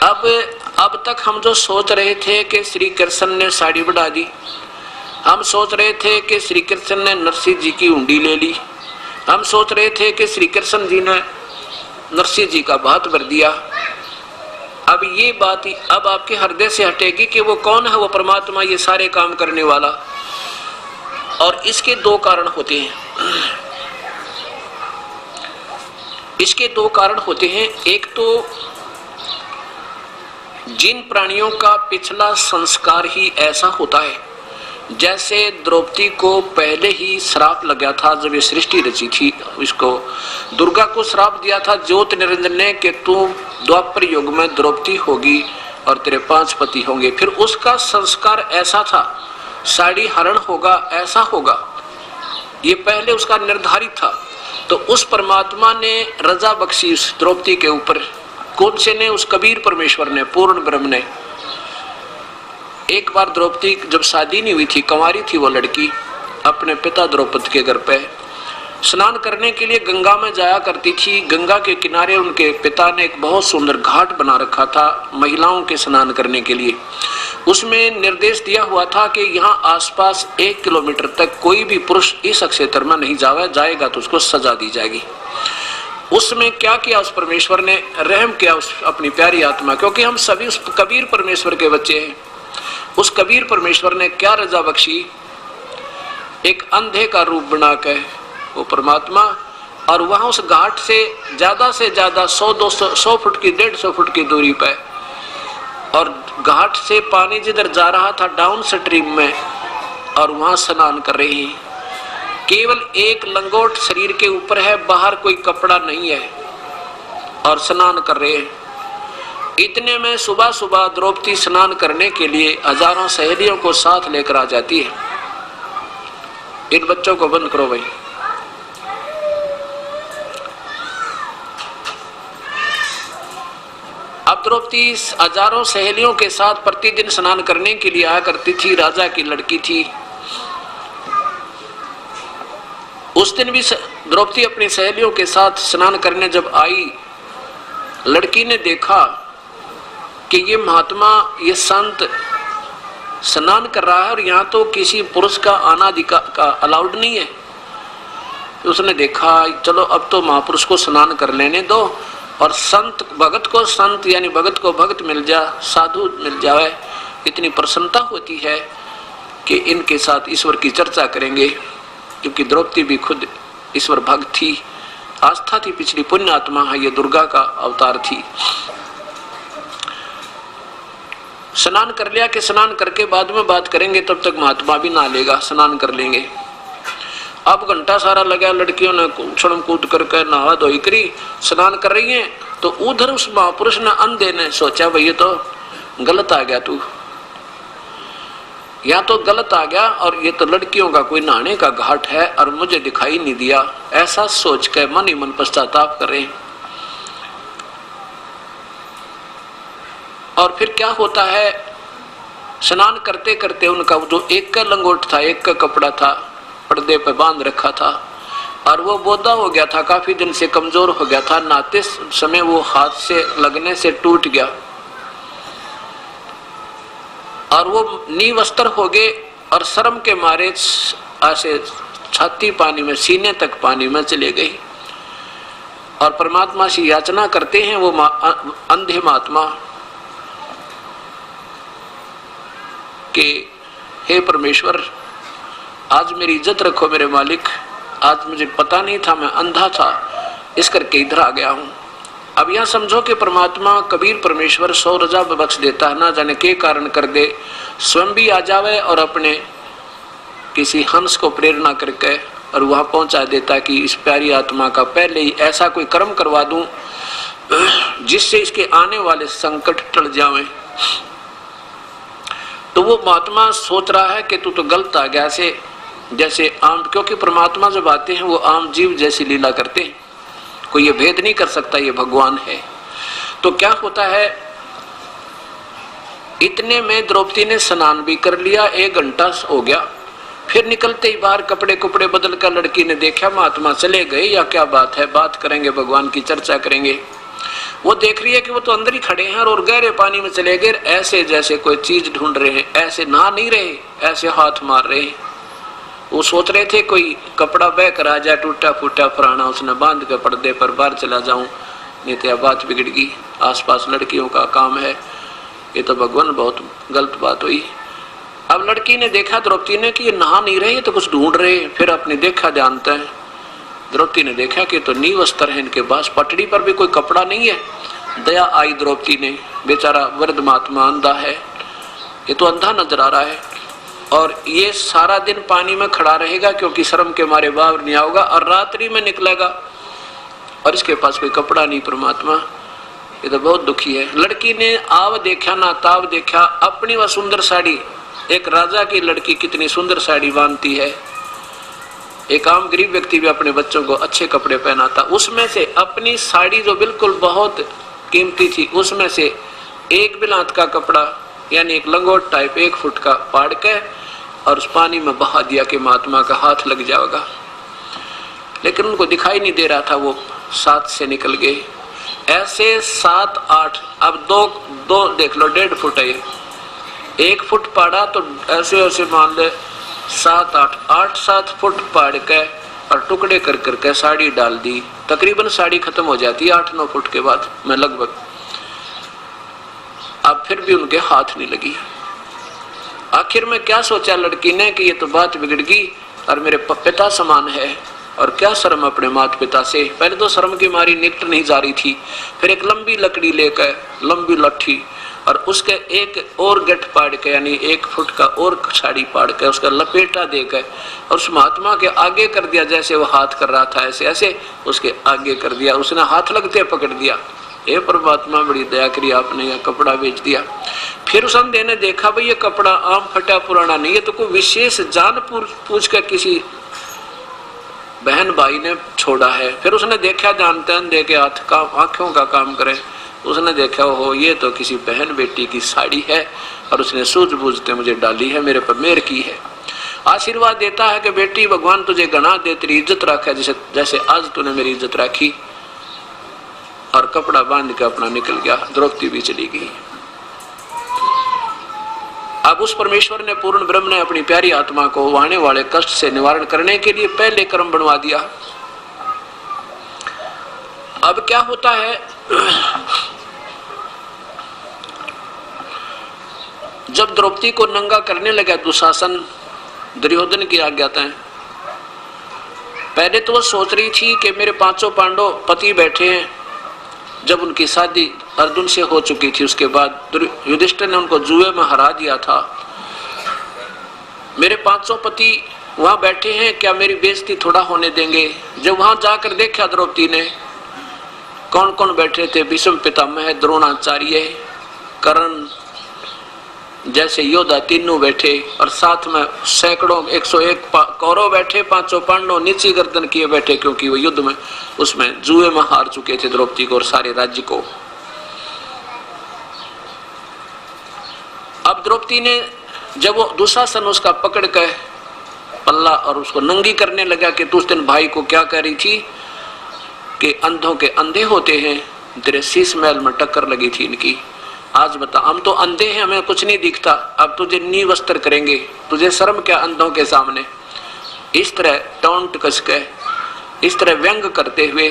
अब तक हम जो सोच रहे थे कि श्री कृष्ण ने साड़ी बढ़ा दी, हम सोच रहे थे कि श्री कृष्ण ने नरसिंह जी की उंडी ले ली, हम सोच रहे थे कि श्री कृष्ण जी ने नरसिंह जी का भात भर दिया। अब ये बात अब आपके हृदय से हटेगी कि वो कौन है, वो परमात्मा, ये सारे काम करने वाला। और इसके दो कारण होते हैं, इसके दो कारण होते हैं। एक तो जिन प्राणियों का पिछला संस्कार ही ऐसा होता है, जैसे द्रौपदी को पहले ही श्राप लगा था जब ये सृष्टि रची थी, इसको दुर्गा को श्राप दिया था ज्योत निरंजन ने कि तू द्वापर युग में द्रौपदी होगी और तेरे 5 पति होंगे। फिर उसका संस्कार ऐसा था, साड़ी हरण होगा, ऐसा होगा, ये पहले उसका निर्धारित था। तो उस परमात्मा ने रजा बख्शी उस द्रौपदी के ऊपर। कौन से ने? उस कबीर परमेश्वर ने, पूर्ण ब्रह्म ने। एक बार द्रौपदी जब शादी नहीं हुई थी, कंवारी थी वो लड़की, अपने पिता द्रौपद के घर पे स्नान करने के लिए गंगा में जाया करती थी। गंगा के किनारे उनके पिता ने एक बहुत सुंदर घाट बना रखा था महिलाओं के स्नान करने के लिए। उसमें निर्देश दिया हुआ था कि यहाँ आसपास 1 किलोमीटर तक कोई भी पुरुष इस क्षेत्र में नहीं जाएगा तो उसको सजा दी जाएगी। उसमें क्या किया उस परमेश्वर ने? रहम किया उस अपनी प्यारी आत्मा, क्योंकि हम सभी उस कबीर परमेश्वर के बच्चे हैं। उस कबीर परमेश्वर ने क्या रजा बख्शी? एक अंधे का रूप बना के वो परमात्मा, और वहां उस घाट से ज्यादा 100 फुट की 150 फुट की दूरी पे, और घाट से पानी जिधर जा रहा था डाउन स्ट्रीम में, और वहां स्नान कर रही हैं। केवल एक लंगोट शरीर के ऊपर है, बाहर कोई कपड़ा नहीं है, और स्नान कर रहे हैं। इतने में सुबह सुबह द्रौपदी स्नान करने के लिए हजारों सहेलियों को साथ लेकर आ जाती है। इन बच्चों को बंद करो भाई। अब द्रौपदी हजारों सहेलियों के साथ प्रतिदिन स्नान करने के लिए आया करती थी। राजा की लड़की थी। उस दिन भी द्रौपदी अपनी सहेलियों के साथ स्नान करने जब आई, लड़की ने देखा कि ये महात्मा, ये संत स्नान कर रहा है और यहाँ तो किसी पुरुष का आना का अलाउड नहीं है। तो उसने देखा चलो अब तो महापुरुष को स्नान कर लेने दो, और संत भगत को संत यानी भगत को भगत मिल जा, साधु मिल जाए। इतनी प्रसन्नता होती है कि इनके साथ ईश्वर की चर्चा करेंगे, क्योंकि द्रौपदी भी खुद ईश्वर भक्त थी, आस्था थी, पिछली पुण्य आत्मा है, ये दुर्गा का अवतार थी। स्नान कर लिया कि स्नान करके बाद में बात करेंगे, तब तक महात्मा भी ना लेगा, स्नान कर लेंगे। अब घंटा सारा लगा, लड़कियों ने उछल कूद करके नहा धोई करी, स्नान कर रही हैं। तो उधर उस महापुरुष ने, अंधे ने सोचा भाई ये तो गलत आ गया, तू या तो गलत आ गया, और ये तो लड़कियों का कोई नहाने का घाट है और मुझे दिखाई नहीं दिया। ऐसा सोच के मन ही मन पश्चाताप करें। और फिर क्या होता है, स्नान करते करते उनका जो एक का लंगोट था, एक का कपड़ा था, पर्दे पे बांध रखा था, और वो बोधा हो गया था, काफी दिन से कमजोर हो गया था। नहाते समय वो हाथ से लगने से टूट गया, और वो नीवस्त्र हो गए, और शर्म के मारे ऐसे छाती पानी में, सीने तक पानी में चले गई। और परमात्मा से याचना करते हैं वो अंधे महात्मा कि हे परमेश्वर, आज मेरी इज्जत रखो मेरे मालिक, आज मुझे पता नहीं था, मैं अंधा था, इस करके इधर आ गया हूं। अब यह समझो कि परमात्मा कबीर परमेश्वर 100 रजा बख्श देता है, ना जाने के कारण कर दे, स्वयं भी आ जावे और अपने किसी हंस को प्रेरणा करके और वहां पहुंचा देता कि इस प्यारी आत्मा का पहले ही ऐसा कोई कर्म करवा दूं जिससे इसके आने वाले संकट टल जावे। तो वो महात्मा सोच रहा है कि तू तो गलत आ गया, ऐसे जैसे आम, क्योंकि परमात्मा जब आते हैं वो आम जीव जैसी लीला करते हैं, कोई ये भेद नहीं कर सकता ये भगवान है। तो क्या होता है, इतने में द्रौपदी ने स्नान भी कर लिया, 1 घंटा हो गया। फिर निकलते ही बाहर कपड़े बदल कर लड़की ने देखा महात्मा चले गए, या क्या बात है, बात करेंगे, भगवान की चर्चा करेंगे। वो देख रही है कि वो तो अंदर ही खड़े हैं और गहरे पानी में चले गए, ऐसे जैसे कोई चीज ढूंढ रहे हैं, ऐसे नहा नहीं रहे, ऐसे हाथ मार रहे हैं। वो सोच रहे थे कोई कपड़ा बह कर आ जाए टूटा फूटा पुराना, उसने बांध के पर्दे पर बाहर चला जाऊं, नहीं तो बात बिगड़ गई। आसपास लड़कियों का काम है, ये तो भगवान बहुत गलत बात हुई। अब लड़की ने देखा द्रौपदी ने कि ये नहा नहीं रहे, ये तो कुछ ढूंढ रहे। फिर अपने देखा जानता है, द्रौपदी ने देखा कि तो नींव वस्त्र है इनके पास, पटड़ी पर भी कोई कपड़ा नहीं है। दया आई द्रौपदी ने, बेचारा वृद्ध महात्मा अंधा है, ये तो अंधा नजर आ रहा है और ये सारा दिन पानी में खड़ा रहेगा क्योंकि शर्म के मारे बाहर नहीं आओगा और रात्रि में निकलेगा और इसके पास कोई कपड़ा नहीं। परमात्मा, ये तो बहुत दुखी है। लड़की ने आव देखा ना ताव देखा, अपनी वह सुंदर साड़ी, एक राजा की लड़की कितनी सुंदर साड़ी बांधती है, एक आम गरीब व्यक्ति भी अपने बच्चों को अच्छे कपड़े पहनाता, उसमें से अपनी साड़ी जो बिल्कुल बहुत कीमती थी उसमें से एक बिलात का कपड़ा यानी एक लंगोट टाइप 1 फुट का फाड़ के और उस पानी में बहा दिया कि महात्मा का हाथ लग जाएगा। लेकिन उनको दिखाई नहीं दे रहा था, वो 7 से निकल गए। ऐसे 7 8 अब दो देख लो 1.5 फुट है, 1 फुट पाड़ा तो ऐसे ऐसे मान ले 7 8 7 फुट पाड़ के और टुकड़े कर करके साड़ी डाल दी। तकरीबन साड़ी खत्म हो जाती है 8-9 फुट के बाद में लगभग। अब फिर भी उनके हाथ नहीं लगी। आखिर में क्या सोचा लड़की ने कि ये तो बात बिगड़ गई और मेरे पिता समान है और क्या शर्म अपने माता पिता से। पहले तो शर्म की मारी निकट नहीं जा रही थी, फिर एक लंबी लकड़ी लेकर, लंबी लट्ठी और उसके एक और गठ पाड़ के यानी 1 फुट का और साड़ी पाड़ के उसका लपेटा देकर और उस महात्मा के आगे कर दिया, जैसे वो हाथ कर रहा था ऐसे ऐसे उसके आगे कर दिया। उसने हाथ लगते पकड़ दिया। ये परमात्मा बड़ी दया करी आपने, यह कपड़ा बेच दिया। फिर उस अंधे ने देखा भाई ये कपड़ा आम फटा पुराना नहीं है, तो कोई विशेष जान पूछ कर किसी बहन भाई ने छोड़ा है। फिर उसने देखा, जानते अंधे के हाथ का आंखों का काम करे, उसने देखा हो ये तो किसी बहन बेटी की साड़ी है और उसने सूझबूझते मुझे डाली है, मेरे पर मेहर की है। आशीर्वाद देता है कि बेटी भगवान तुझे गणा दे, तेरी इज्जत रखे जैसे आज तूने मेरी इज्जत रखी। और कपड़ा बांध के अपना निकल गया। द्रौपदी भी चली गई। अब उस परमेश्वर ने, पूर्ण ब्रह्म ने अपनी प्यारी आत्मा को आने वाले कष्ट से निवारण करने के लिए पहले कर्म बनवा दिया। अब क्या होता है, जब द्रौपदी को नंगा करने लगा दुशासन, दुर्योधन की आज्ञाएं, पहले तो वो सोच रही थी कि मेरे 5 पांडव पति बैठे हैं। जब उनकी शादी अर्जुन से हो चुकी थी उसके बाद युधिष्ठिर ने उनको जुए में हरा दिया था। मेरे 500 पति वहां बैठे हैं, क्या मेरी बेइज्जती थोड़ा होने देंगे। जब वहां जाकर देखा द्रौपदी ने कौन कौन बैठे थे, भीष्म पितामह, द्रोणाचार्य, कर्ण जैसे योद्धा तीनों बैठे और साथ में सैकड़ों 101 कौरव बैठे, 500 पांडव नीची गर्दन किए बैठे, क्योंकि वो युद्ध में उसमें जुए में हार चुके थे द्रौपदी को और सारे राज्य को। अब द्रौपदी ने जब वो दुशासन उसका पकड़ के पल्ला और उसको नंगी करने लगा कि तू उस दिन भाई को क्या कह रही थी कि अंधों के अंधे होते हैं, तेरे शीश महल में टक्कर लगी थी इनकी। आज बता, हम तो अंधे हैं, हमें कुछ नहीं दिखता, अब तुझे नींव वस्त्र करेंगे, तुझे शर्म क्या अंधों के सामने। इस तरह टोंट कस के, इस तरह व्यंग करते हुए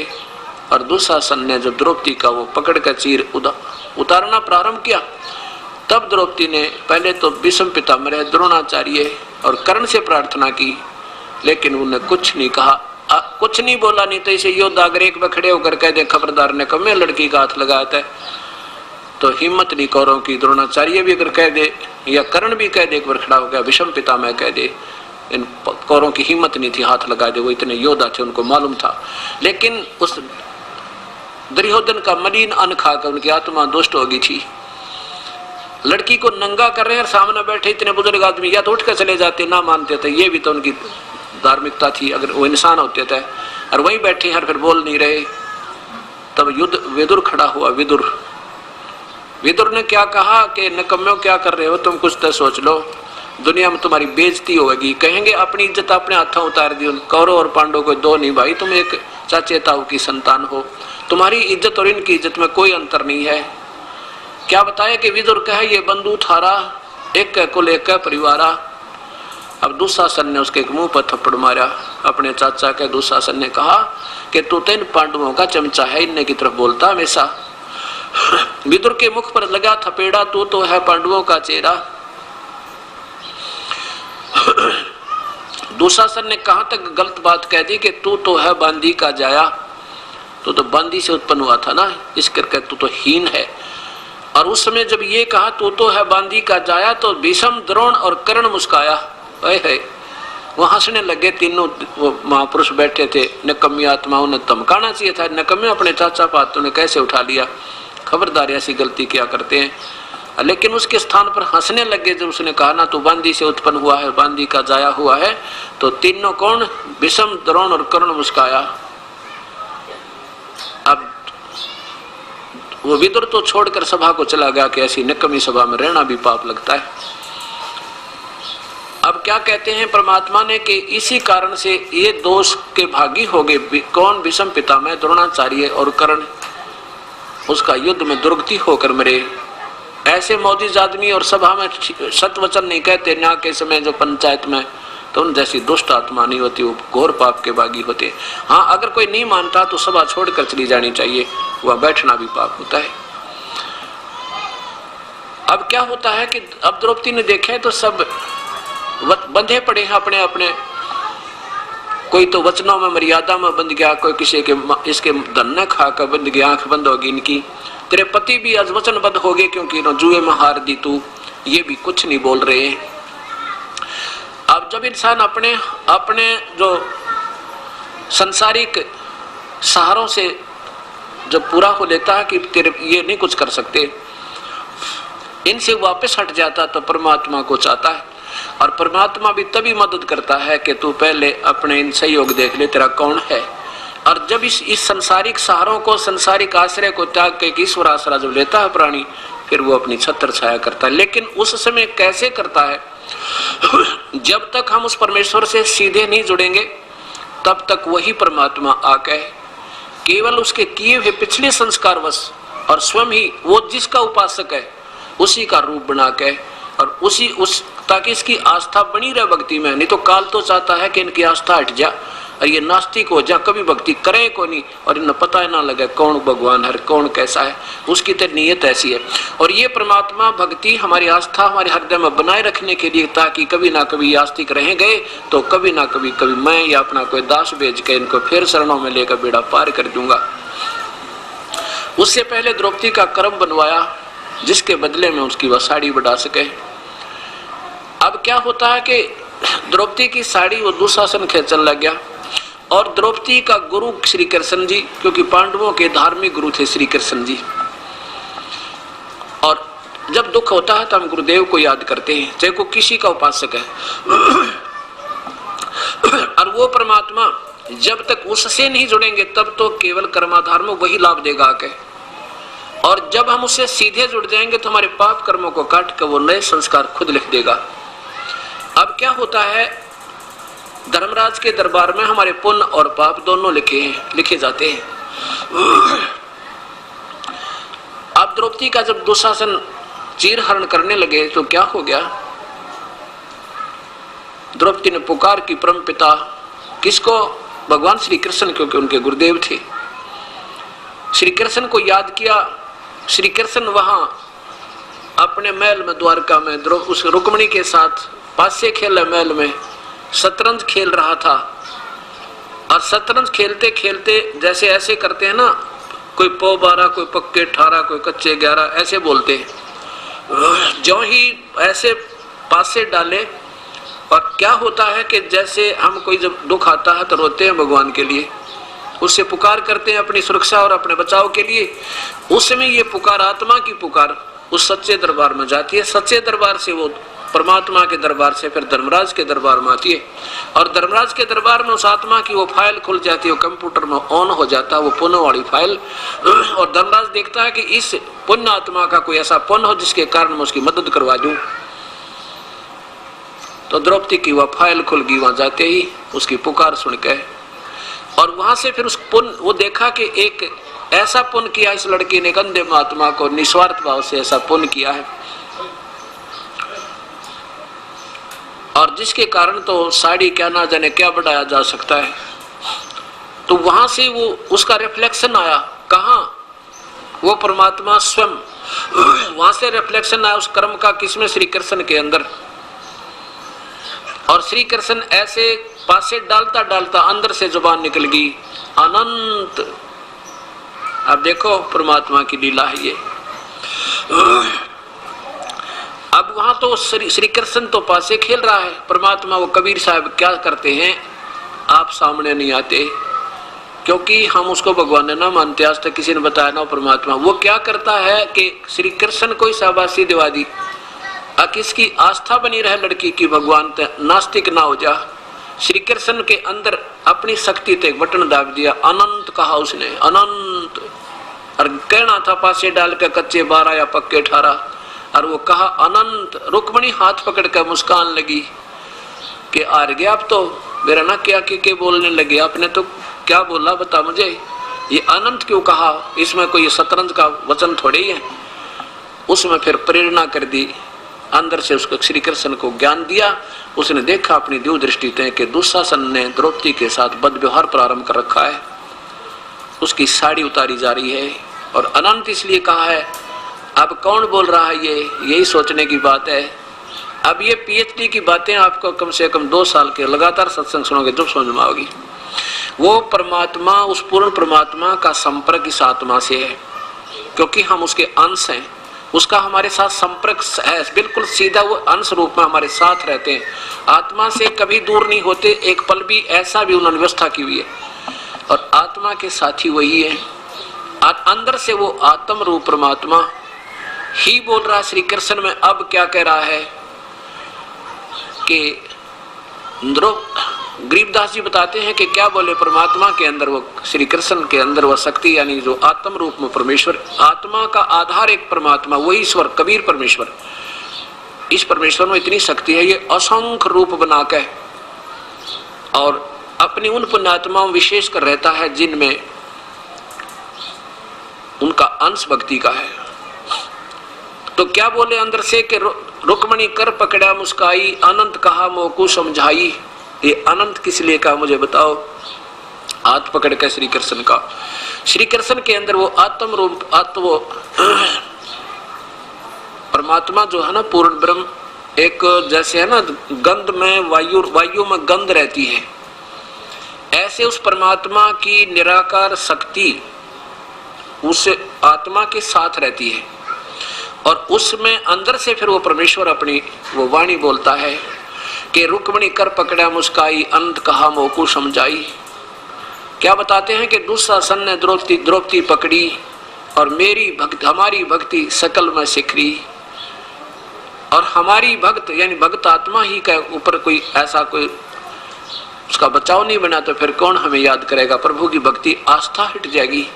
और दुशासन ने जब द्रौपदी का वो पकड़ कर चीर उतारना प्रारंभ किया, तब द्रौपदी ने पहले तो भीष्म पितामह, द्रोणाचार्य और कर्ण से प्रार्थना की, लेकिन उन्हें कुछ नहीं कहा, कुछ नहीं बोला। नहीं तो इसे योद्धा अगर एक बार खड़े होकर कह दे खबरदार ने कब मैं लड़की का हाथ लगाया था, तो हिम्मत नहीं कौरों की। द्रोणाचार्य भी अगर कह दे या कर्ण भी कह दे, एक बार खड़ा हो गया, भीष्म पितामह कह दे, इन कौरों की हिम्मत नहीं थी हाथ लगा दे, वो इतने योद्धा थे, उनको मालूम था। लेकिन उस दुर्योधन का मलिन अन्न खाकर उनकी आत्मा दुष्ट हो गई थी। लड़की को नंगा कर रहे हैं, सामने बैठे इतने बुजुर्ग आदमी या तो उठ कर चले जाते, ना मानते थे, ये भी तो उनकी धार्मिकता थी, अगर वो इंसान होते थे। और वहीं बैठे हैं, फिर बोल नहीं रहे। तब युद्ध विदुर खड़ा हुआ। विदुर ने क्या कहा कि नकम्यों क्या कर रहे हो तुम, कुछ तो सोच लो, दुनिया में तुम्हारी बेइज्जती होगी, कहेंगे अपनी इज्जत अपने हाथों उतार दी। कौरव और पांडव को दो नहीं भाई, तुम एक चाचे ताऊ की संतान हो, तुम्हारी इज्जत और इनकी इज्जत में कोई अंतर नहीं है। क्या बताया कि विदुर कहे ये बंधु थारा, एक कुल एक परिवारा। अब दुशासन ने उसके मुंह पर थप्पड़ मारा अपने चाचा के। दुशासन ने कहा कि तू तो इन पांडवों का चमचा है, इनने की तरफ बोलता हमेशा। विदुर के मुख पर लगा थपेड़ा, तू तो है पांडवों का चेहरा। दुशासन ने कहां तक गलत बात कह दी कि तू तो है बांदी का जाया, तो बांदी से उत्पन्न हुआ था ना, इस करके तू तो हीन है। और उस समय जब ये कहा तू तो है बांदी का जाया, तो भीष्म, द्रोण और कर्ण मुस्काया। है वो हंसने लगे। तीनों वो महापुरुष बैठे थे। निकम्मी आत्माओं ने धमकाना चाहिए था, निकम्मे अपने चाचा पातों ने कैसे उठा लिया, खबरदार ऐसी गलती क्या करते हैं। लेकिन उसके स्थान पर हंसने लगे जब उसने कहा ना तू बांदी से उत्पन्न हुआ है, बांदी का जाया हुआ है। तो तीनों कौन, भीष्म, द्रोण और कर्ण मुस्काया। अब वो विदुर तो छोड़कर सभा को चला गया कि ऐसी निकम्मी सभा में रहना भी पाप लगता है। अब क्या कहते हैं परमात्मा ने कि इसी कारण से ये दोष के भागी हो गए। कौन, भीष्म पितामह, द्रोणाचार्य और कर्ण उसका युद्ध में दुर्गति होकर मरे। ऐसे मौजिज आदमी और सभा में सत वचन नहीं कहते न्याय के समय जो पंचायत में, तो उन जैसी दुष्ट आत्मा नहीं होती, वो घोर पाप के भागी होते। हाँ, अगर कोई नहीं मानता तो सभा छोड़कर चली जानी चाहिए, वह बैठना भी पाप होता है। अब क्या होता है कि अब द्रौपदी ने देखे तो सब बंधे पड़े हैं अपने अपने। कोई तो वचनों में मर्यादा में बंध गया, कोई किसी के इसके धन न खाकर बंध गया, आंख बंद होगी इनकी। तेरे पति भी आज वचनबद्ध हो गए क्योंकि जुए में हार दी तू, ये भी कुछ नहीं बोल रहे। अब जब इंसान अपने अपने जो संसारिक सहारों से जब पूरा हो लेता है कि तेरे ये नहीं कुछ कर सकते, इनसे वापस हट जाता तो परमात्मा को चाहता है। और परमात्मा भी तभी मदद करता है कि तू पहले अपने इन सहयोग देख ले तेरा कौन है। और जब इस संसारिक सहारों को, संसारिक आश्रय को त्याग के ईश्वर आश्रय जब लेता है प्राणी, फिर वो अपनी छत्र छाया करता है। लेकिन उस समय कैसे करता है? जब तक हम उस परमेश्वर से सीधे नहीं जुड़ेंगे तब तक वही परमात्मा आके केवल उसके किए हुए पिछले संस्कारवश और स्वयं ही वो जिसका उपासक है उसी का रूप बना के और उसी उस ताकि इसकी आस्था बनी रहे भक्ति में। नहीं तो काल तो चाहता है कि इनकी आस्था हट जा और ये नास्तिक हो जा, कभी भक्ति करे को नहीं और इन्हें पता ही ना लगे कौन भगवान है, कौन कैसा है। उसकी तो नियत ऐसी है। और ये परमात्मा भक्ति हमारी आस्था हमारे हृदय में बनाए रखने के लिए, ताकि कभी ना कभी आस्तिक रह गए तो कभी ना कभी मैं या अपना कोई दास भेज के इनको फिर शरणों में लेकर बेड़ा पार कर दूंगा। उससे पहले द्रौपदी का कर्म बनवाया जिसके बदले में उसकी वह साड़ी बढ़ा सके। अब क्या होता है कि द्रौपदी की साड़ी वो दुशासन खेचने लग गया। और द्रौपदी का गुरु श्री कृष्ण जी, क्योंकि पांडवों के धार्मिक गुरु थे श्री कृष्ण जी। और जब दुख होता है तो हम गुरुदेव को याद करते हैं, चाहे को किसी का उपासक है। और वो परमात्मा जब तक उससे नहीं जुड़ेंगे तब तो केवल कर्माधार में वही लाभ देगा आके। और जब हम उससे सीधे जुड़ जाएंगे तो हमारे पाप कर्मों को काट कर वो नए संस्कार खुद लिख देगा। अब क्या होता है, धर्मराज के दरबार में हमारे पुण्य और पाप दोनों लिखे जाते हैं। अब द्रौपदी का जब दुशासन चीरहरण करने लगे तो क्या हो गया, द्रौपदी ने पुकार की परम पिता किसको, भगवान श्री कृष्ण, क्योंकि उनके गुरुदेव थे। श्री कृष्ण को याद किया। श्री कृष्ण वहां अपने महल में द्वारका में उस रुक्मिणी के साथ पासे खेले महल में शतरंज खेल रहा था। और शतरंज खेलते खेलते जैसे ऐसे करते हैं ना, कोई पौ 12, कोई पक्के 18, कोई कच्चे 11 ऐसे बोलते हैं। जो ही ऐसे पासे डाले और क्या होता है कि जैसे हम कोई जब दुख आता है तो रोते हैं भगवान के लिए, उससे पुकार करते हैं अपनी सुरक्षा और अपने बचाव के लिए। उस समय ये पुकार आत्मा की पुकार उस सच्चे दरबार में जाती है। सच्चे दरबार से वो परमात्मा के दरबार से फिर धर्मराज के दरबार में आती है। और धर्मराज के दरबार में उस आत्मा की वो फाइल खुल जाती है, वो कंप्यूटर में ऑन हो जाता है वो पुण्य वाली फाइल। और धर्मराज देखता है कि इस पुण्य आत्मा का कोई ऐसा पुण्य हो जिसके कारण मैं उसकी मदद करवा दूं। तो द्रौपदी की वह फाइल खुल गई। वहां जाते ही उसकी पुकार सुन के और वहां से फिर उस पुण्य वो देखा कि एक ऐसा पुण्य किया इस लड़की ने, गंधे महात्मा को निस्वार्थ भाव से ऐसा पुण्य किया है, और जिसके कारण तो साड़ी क्या ना जाने क्या बढ़ाया जा सकता है। तो वहां से वो उसका रिफ्लेक्शन आया, कहां? वो परमात्मा स्वयं, वहां से रिफ्लेक्शन आया उस कर्म का, किसमें? श्री कृष्ण के अंदर। और श्री कृष्ण ऐसे पासे डालता डालता अंदर से जुबान निकल गई अनंत। अब देखो परमात्मा की लीला है ये। अब वहां तो श्री कृष्ण तो पासे खेल रहा है, परमात्मा वो कबीर साहब क्या करते हैं, आप सामने नहीं आते, क्योंकि हम उसको भगवान ने ना मानते, आज तक किसी ने बताया ना परमात्मा। वो क्या करता है कि श्री कृष्ण को शाबाशी दिवा दी, किसकी आस्था बनी रहे लड़की की, भगवान नास्तिक ना हो जा। श्री कृष्ण के अंदर अपनी शक्ति ते बटन दाब दिया, अनंत कहा उसने, अनंत। और कहना था पासे डाल के कच्चे 12 या पक्के 18, और वो कहा अनंत। रुक्मणी हाथ पकड़ कर मुस्कान लगी कि हार गया अब तो, मेरा ना क्या के बोलने लगे, आपने तो क्या बोला बता मुझे, ये अनंत क्यों कहा, इसमें कोई शतरंज का वचन थोड़े ही है। उसमें फिर प्रेरणा कर दी, अंदर से उसको श्री कृष्ण को ज्ञान दिया। उसने देखा अपनी दिव्य दृष्टि से कि दुशासन ने द्रौपदी के साथ बदव्यवहार प्रारंभ कर रखा है, उसकी साड़ी उतारी जा रही है, और अनंत इसलिए कहा है। अब कौन बोल रहा है ये, यही सोचने की बात है। अब ये पीएचडी की बातें आपको कम से कम 2 साल के लगातार सत्संग सुनोगे जब समझ में आओगी। वो परमात्मा, उस पूर्ण परमात्मा का संपर्क इस आत्मा से है, क्योंकि हम उसके अंश हैं, उसका हमारे साथ संपर्क है, बिल्कुल सीधा वो अंश रूप में हमारे साथ रहते हैं, आत्मा से कभी दूर नहीं होते, एक पल भी, ऐसा भी उन्होंने व्यवस्था की हुई है। और आत्मा के साथी वही है, अंदर से वो आत्म रूप परमात्मा ही बोल रहा है श्री कृष्ण में। अब क्या कह रहा है कि गरीबदास जी बताते हैं कि क्या बोले, परमात्मा के अंदर वो, श्री कृष्ण के अंदर वो शक्ति, यानी जो आत्म रूप में परमेश्वर, आत्मा का आधार एक परमात्मा, वही ईश्वर कबीर परमेश्वर। इस परमेश्वर में इतनी शक्ति है, ये असंख्य रूप बना के और अपनी उन पुण्यात्माओं विशेष कर रहता है जिनमें उनका अंश भक्ति का है। तो क्या बोले अंदर से कि रुक्मणी कर पकड़ा मुस्काई, अनंत कहा मोकू समझाई। ये अनंत किस लिए कहा मुझे बताओ? हाथ पकड़ के श्री कृष्ण का, श्री कृष्ण के अंदर वो आत्म रूप, आत्म परमात्मा जो है ना, पूर्ण ब्रह्म, एक जैसे है ना गंध में वायु में गंध रहती है, ऐसे उस परमात्मा की निराकार शक्ति उस आत्मा के साथ रहती है, और उसमें अंदर से फिर वो परमेश्वर अपनी वो वाणी बोलता है कि रुक्मणी कर पकड़ा मुस्काई, अंत कहा मोकू समझाई। क्या बताते हैं कि दुशासन ने द्रौपदी पकड़ी, और मेरी भक्ति, हमारी भक्ति सकल में सिखरी। और हमारी भक्त यानी भक्त आत्मा ही का ऊपर कोई ऐसा कोई उसका बचाव नहीं बना, तो फिर कौन हमें याद करेगा? प्रभु की भक्ति आस्था हट जाएगी।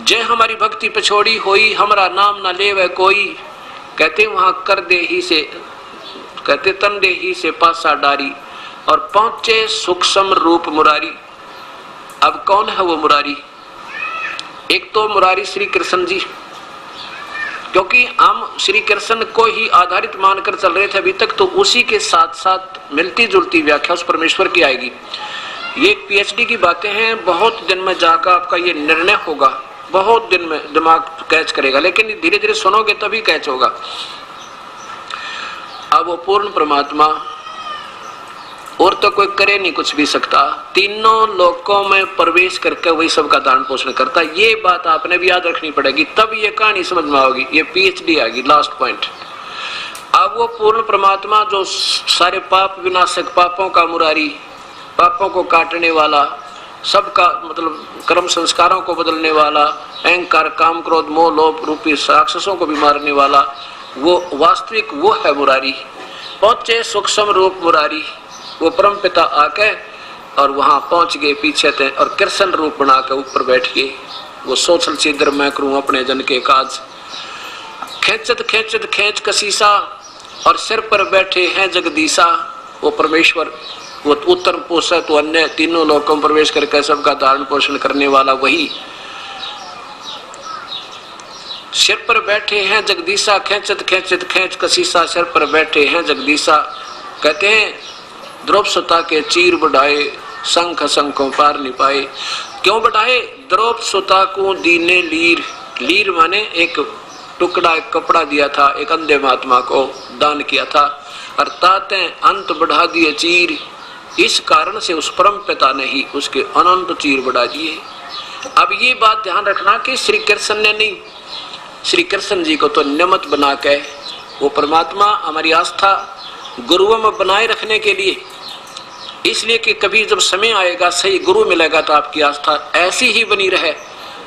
जय हमारी भक्ति पछोड़ी होई, हमारा नाम ना ले वह कोई। कहते वहां कर दे ही से, कहते तन दे ही से पासा डारी, और पहुंचे सूक्ष्म रूप मुरारी। अब कौन है वो मुरारी? एक तो मुरारी श्री कृष्ण जी, क्योंकि हम श्री कृष्ण को ही आधारित मानकर चल रहे थे अभी तक, तो उसी के साथ साथ मिलती जुलती व्याख्या उस परमेश्वर की आएगी। ये पीएचडी की बातें हैं, बहुत दिन में जाकर आपका ये निर्णय होगा, बहुत दिन में दिमाग कैच करेगा, लेकिन धीरे धीरे सुनोगे तभी कैच होगा। अब वो पूर्ण परमात्मा और तो कोई करे नहीं कुछ भी सकता, तीनों लोकों में प्रवेश करके वही सबका दान पोषण करता। ये बात आपने भी याद रखनी पड़ेगी, तब ये कहानी समझ में आओगी। ये पीएचडी आएगी, लास्ट पॉइंट। अब वो पूर्ण परमात्मा जो सारे पाप विनाशक, पापों का मुरारी, पापों को काटने वाला, सबका मतलब कर्म संस्कारों को बदलने वाला, अहंकार काम क्रोध मोह लोभ रूपी राक्षसों को भी मारने वाला, वो वास्तविक वो है मुरारी। पहुंचे सूक्ष्म रूप मुरारी, वो परम पिता आके और वहां पहुंच गए पीछे थे, और कृष्ण रूप बना के ऊपर बैठ गए। वो सोचल छिद्र मैं करूं अपने जन के काज, खेचत खेचत खेच कसीसा, और सिर पर बैठे हैं जगदीशा। वो परमेश्वर वो उत्तर पोषक तो अन्य तीनों लोकों में प्रवेश करके सबका धारण पोषण करने वाला वही। सिर पर बैठे हैं जगदीशा, खेचत खेचत खेच कसीसा, सिर पर बैठे हैं जगदीशा। कहते हैं द्रौपसुता के चीर बढ़ाए, शंख शंखों पार निपाए। क्यों बढ़ाए? द्रौपसुता को दीने लीर, लीर माने एक टुकड़ा, एक कपड़ा दिया था, एक अंधे महात्मा को दान किया था, अर्थात अंत बढ़ा दिए चीर। इस कारण से उस परम पिता ने ही उसके अनंत चीर बढ़ा दिए। अब ये बात ध्यान रखना कि श्री कृष्ण ने नहीं, श्री कृष्ण जी को तो नियमित बना के वो परमात्मा हमारी आस्था गुरुओं में बनाए रखने के लिए, इसलिए कि कभी जब समय आएगा सही गुरु मिलेगा तो आपकी आस्था ऐसी ही बनी रहे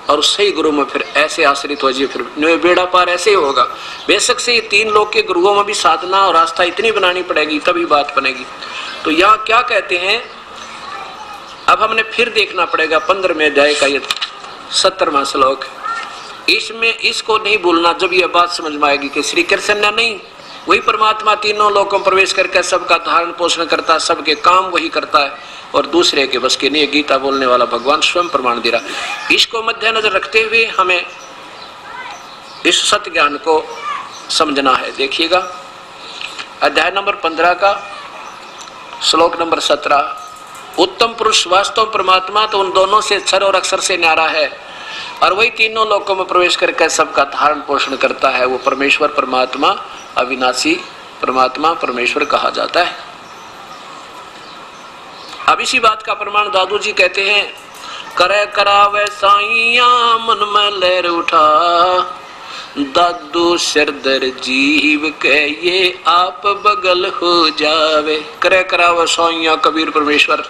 और सही गुरु में फिर ऐसे आश्रित हो जाए, फिर बेड़ा पार ऐसे ही होगा। बेशक से ये तीन लोग के गुरुओं में भी साधना और आस्था इतनी बनानी पड़ेगी तभी बात बनेगी। तो यहाँ क्या कहते हैं, अब हमने फिर देखना पड़ेगा 15वें अध्याय का ये 70वां श्लोक। इसमें इसको नहीं भूलना जब ये बात समझ में आएगी कि श्री कृष्ण ने नहीं, वही परमात्मा तीनों लोकों में प्रवेश करके सबका धारण पोषण करता है, सबके काम वही करता है और दूसरे के बस के नहीं। गीता बोलने वाला भगवान स्वयं प्रमाण दे रहा। इसको मद्देनजर रखते हुए हमें इस सत्य ज्ञान को समझना है। देखिएगा अध्याय नंबर 15 का श्लोक नंबर 17। उत्तम पुरुष वास्तव परमात्मा तो उन दोनों से अक्षर और अक्षर से न्यारा है और वही तीनों लोकों में प्रवेश करके सबका धारण पोषण करता है। वो परमेश्वर परमात्मा अविनाशी परमात्मा परमेश्वर कहा जाता है। अब इसी बात का प्रमाण दादू जी कहते हैं, करे करावे साइया मन में लहर उठा, दादू सिरदर जीव के ये आप बगल हो जावे। करे करावे साइया कबीर परमेश्वर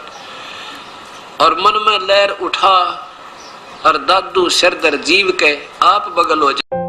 और मन में लहर उठा और दादू सिरदर जीव के आप बगल हो जावे।